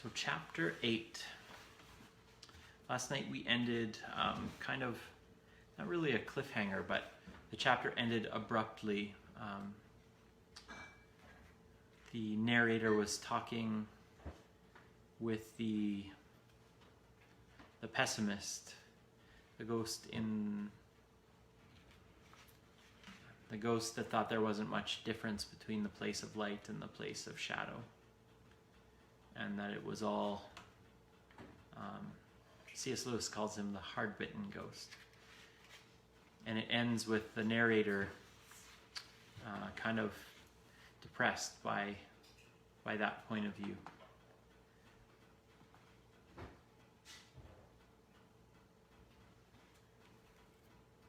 So chapter 8. Last night we ended kind of, not really a cliffhanger, but the chapter ended abruptly. The narrator was talking with the pessimist, the ghost that thought there wasn't much difference between the place of light and the place of shadow, and that it was all, C.S. Lewis calls him the hard-bitten ghost. And it ends with the narrator kind of depressed by that point of view.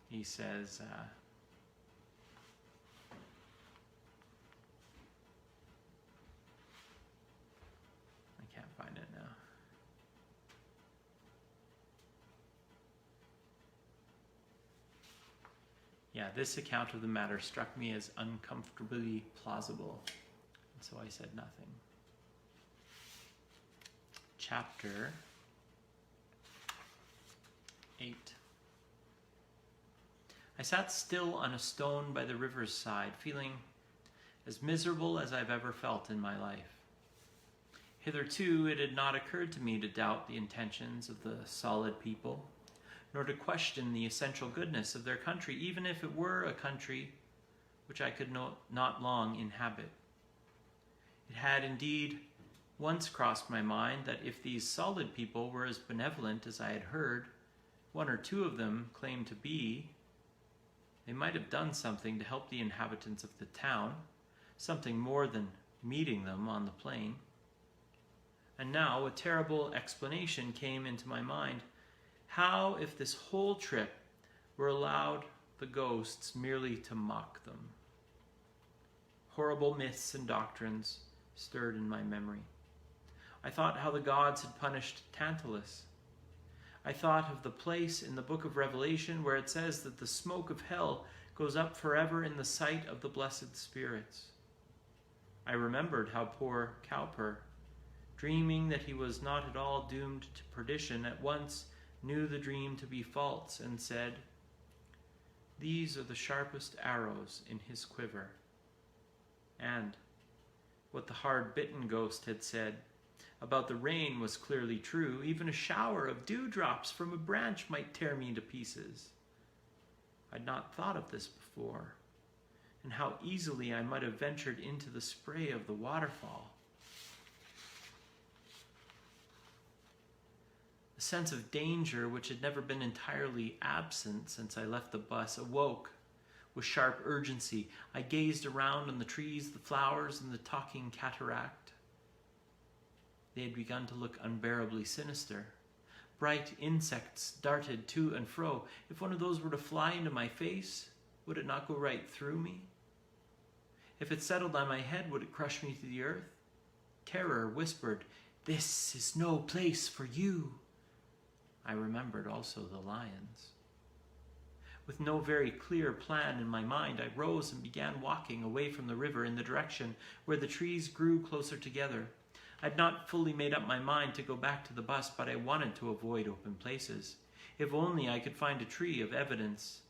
He says, I can't find it now. Yeah, this account of the matter struck me as uncomfortably plausible, and so I said nothing. Chapter 8. I sat still on a stone by the river's side, feeling as miserable as I've ever felt in my life. Hitherto, it had not occurred to me to doubt the intentions of the solid people, nor to question the essential goodness of their country, even if it were a country which I could not long inhabit. It had indeed once crossed my mind that if these solid people were as benevolent as I had heard one or two of them claim to be, they might have done something to help the inhabitants of the town, something more than meeting them on the plain. And now a terrible explanation came into my mind. How if this whole trip were allowed the ghosts merely to mock them? Horrible myths and doctrines stirred in my memory. I thought how the gods had punished Tantalus. I thought of the place in the book of Revelation where it says that the smoke of hell goes up forever in the sight of the blessed spirits. I remembered how poor Cowper, dreaming that he was not at all doomed to perdition, at once knew the dream to be false and said, "These are the sharpest arrows in his quiver." And what the hard-bitten ghost had said about the rain was clearly true. Even a shower of dewdrops from a branch might tear me to pieces. I'd not thought of this before, and how easily I might have ventured into the spray of the waterfall. A sense of danger, which had never been entirely absent since I left the bus, awoke with sharp urgency. I gazed around on the trees, the flowers, and the talking cataract. They had begun to look unbearably sinister. Bright insects darted to and fro. If one of those were to fly into my face, would it not go right through me? If it settled on my head, would it crush me to the earth? Terror whispered, "This is no place for you." I remembered also the lions. With no very clear plan in my mind, I rose and began walking away from the river in the direction where the trees grew closer together. I'd not fully made up my mind to go back to the bus, but I wanted to avoid open places. If only I could find a trace of evidence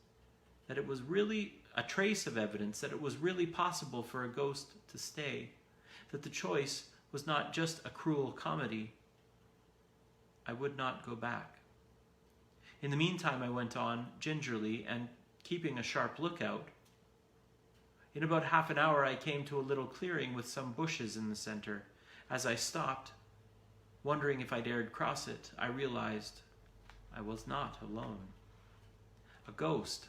that it was really possible for a ghost to stay, that the choice was not just a cruel comedy, I would not go back. In the meantime, I went on gingerly and keeping a sharp lookout. In about half an hour, I came to a little clearing with some bushes in the center. As I stopped, wondering if I dared cross it, I realized I was not alone. A ghost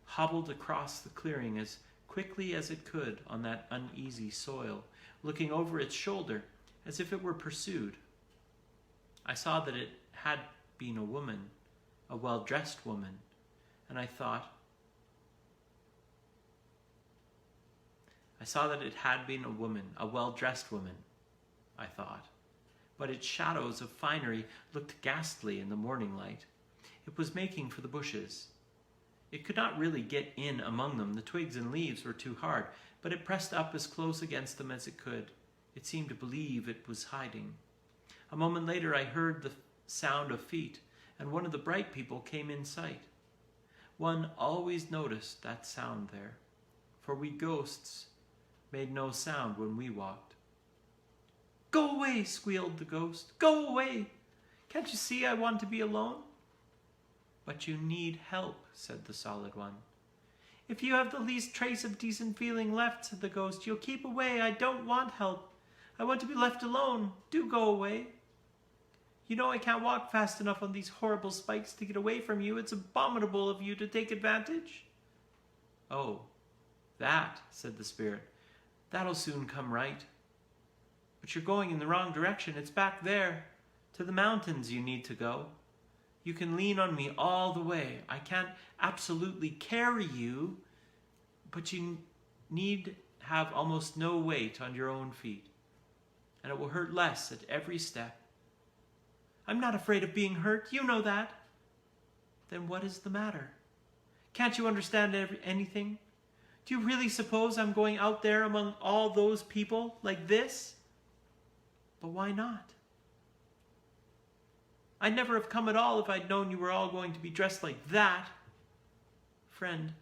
hobbled across the clearing as quickly as it could on that uneasy soil, looking over its shoulder as if it were pursued. I saw that it had been a woman, a well-dressed woman, and I saw that it had been a woman, a well-dressed woman, I thought, but its shadows of finery looked ghastly in the morning light. It was making for the bushes. It could not really get in among them. The twigs and leaves were too hard, but it pressed up as close against them as it could. It seemed to believe it was hiding. A moment later I heard the sound of feet, and one of the bright people came in sight. One always noticed that sound there, for we ghosts made no sound when we walked. "Go away," squealed the ghost. "Go away. Can't you see I want to be alone?" "But you need help," said the solid one. "If you have the least trace of decent feeling left," said the ghost, "you'll keep away. I don't want help. I want to be left alone. Do go away. You know I can't walk fast enough on these horrible spikes to get away from you. It's abominable of you to take advantage." "Oh, that," said the spirit. "That'll soon come right. But you're going in the wrong direction. It's back there. To the mountains you need to go. You can lean on me all the way. I can't absolutely carry you, but you need have almost no weight on your own feet. And it will hurt less at every step." "I'm not afraid of being hurt. You know that." "Then what is the matter? Can't you understand anything? Do you really suppose I'm going out there among all those people like this?" "But why not?" "I'd never have come at all if I'd known you were all going to be dressed like that." "Friend,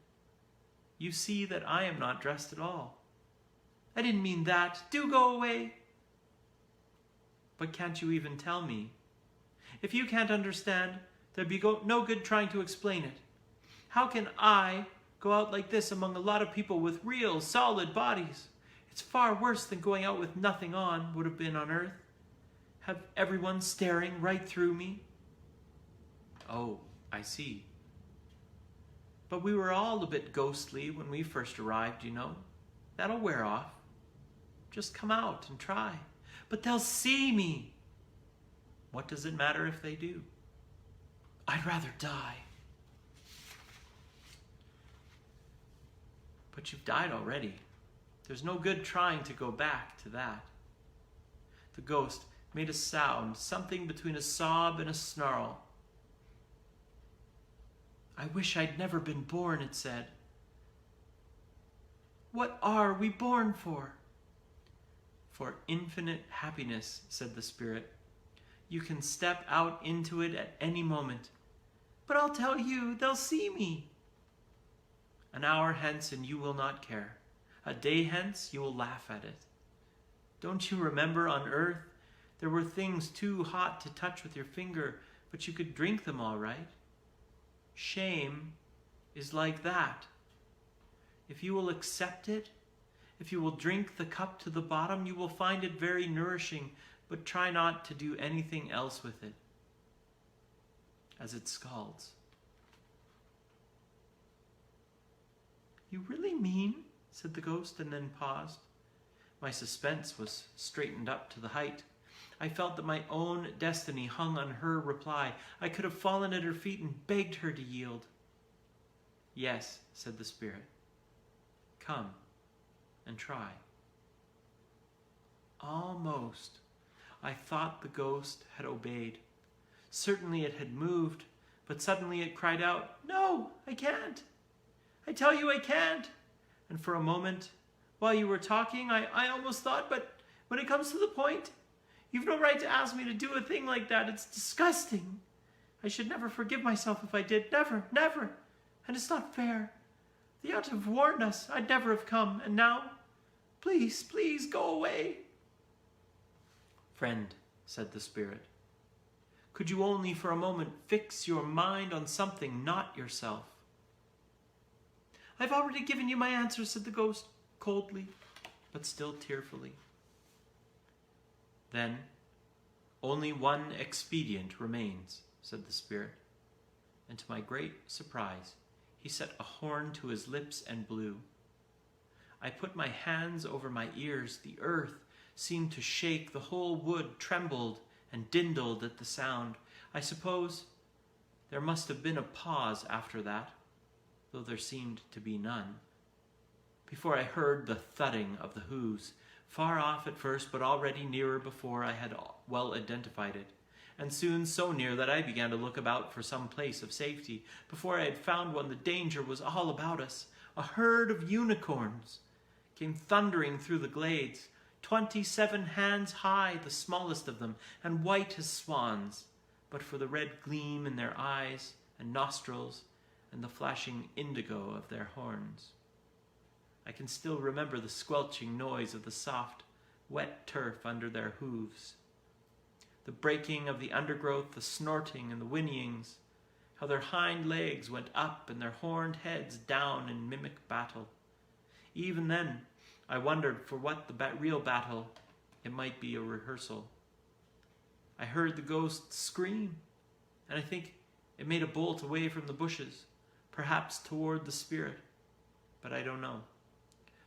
you see that I am not dressed at all." "I didn't mean that. Do go away." "But can't you even tell me? If you can't understand, there'd be no good trying to explain it. How can I go out like this among a lot of people with real, solid bodies? It's far worse than going out with nothing on would have been on earth. Have everyone staring right through me." "Oh, I see. But we were all a bit ghostly when we first arrived, you know. That'll wear off. Just come out and try." "But they'll see me." "What does it matter if they do? I'd rather die." "But you've died already. There's no good trying to go back to that." The ghost made a sound, something between a sob and a snarl. "I wish I'd never been born," it said. "What are we born for?" "For infinite happiness," said the spirit. "You can step out into it at any moment." "But I'll tell you, they'll see me." "An hour hence and you will not care. A day hence you will laugh at it. Don't you remember on earth there were things too hot to touch with your finger, but you could drink them all right? Shame is like that. If you will accept it, if you will drink the cup to the bottom, you will find it very nourishing, but try not to do anything else with it, as it scalds." "You really mean?" said the ghost, and then paused. My suspense was straightened up to the height. I felt that my own destiny hung on her reply. I could have fallen at her feet and begged her to yield. "Yes," said the spirit. "Come and try." Almost I thought the ghost had obeyed. Certainly it had moved, but suddenly it cried out, "No, I can't. I tell you I can't." And for a moment, while you were talking, I almost thought, but when it comes to the point, you've no right to ask me to do a thing like that. It's disgusting. I should never forgive myself if I did. Never, never. And it's not fair. They ought to have warned us. I'd never have come. And now, please, please go away." "Friend," said the spirit, "could you only for a moment fix your mind on something not yourself?" "I've already given you my answer," said the ghost, coldly, but still tearfully. "Then only one expedient remains," said the spirit, and to my great surprise, he set a horn to his lips and blew. I put my hands over my ears. The earth seemed to shake. The whole wood trembled and dindled at the sound. I suppose there must have been a pause after that, though there seemed to be none, before I heard the thudding of the hoofs, far off at first, but already nearer before I had well identified it, and soon so near that I began to look about for some place of safety. Before I had found one, the danger was all about us. A herd of unicorns came thundering through the glades, 27 hands high, the smallest of them, and white as swans, but for the red gleam in their eyes and nostrils and the flashing indigo of their horns. I can still remember the squelching noise of the soft, wet turf under their hooves, the breaking of the undergrowth, the snorting and the whinnyings, how their hind legs went up and their horned heads down in mimic battle. Even then, I wondered for what the real battle. It might be a rehearsal. I heard the ghost scream, and I think it made a bolt away from the bushes, perhaps toward the spirit, but I don't know.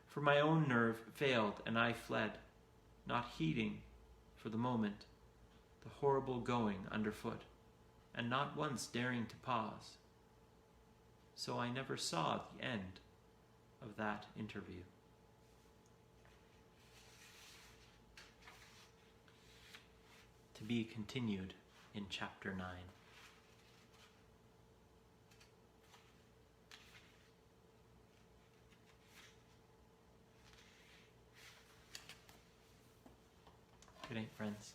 For my own nerve failed, and I fled, not heeding, for the moment, the horrible going underfoot, and not once daring to pause. So I never saw the end of that interview. To be continued in chapter 9. Good night, friends.